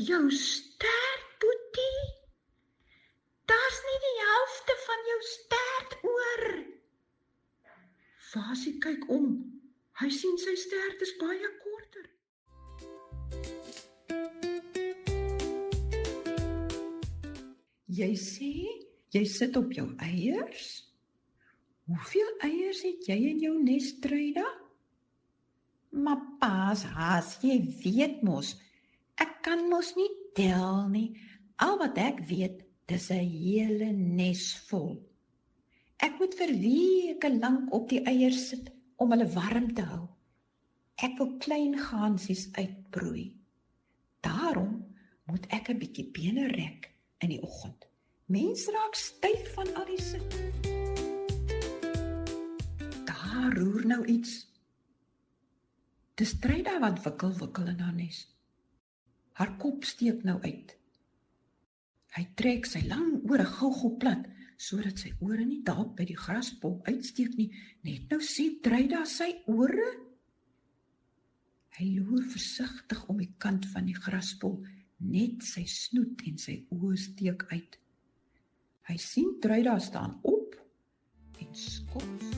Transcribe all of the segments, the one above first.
Jou stert, Boetie. Daar's nie die helfte van jou stert oor. Fasie kyk om. Hy sien sy stert is baie korter. Jy sê, jy sit op jou eiers? Hoeveel eiers het jy in jou nes, Truida? Maar paas, haas, jy weet mos, ek kan mos nie tel nie. Al wat ek weet, dis 'n hele nes vol. Ek moet vir weke lank op die eiers sit om hulle warm te hou. Ek wil klein gansies uitbroei. Daarom moet ek 'n bietjie bene rek in die oggend. Mens raak styf van al die sit. Daar roer nou iets. Dis Truida wat wikkel in haar nes. Haar kop steek nou uit. Hy trek sy lang ore gou plat, sodat sy ore nie dalk by die graspol uitsteek nie. Net nou sien Truida sy ore. Hy loer versigtig om die kant van die graspol, net sy snoet en sy oë steek uit. Hy sien Truida staan op en skots.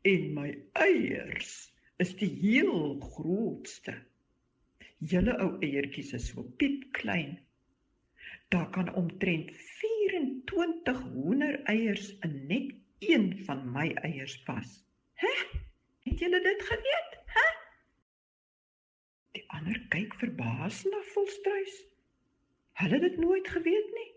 En my eiers is die heel grootste. Julle ou eiertjies is so piepklein. Daar kan omtrent 24 hoendereiers in net een van my eiers pas. Het julle dit geweet? Die ander kyk verbaas na Volstruis. Hulle het dit nooit geweet nie.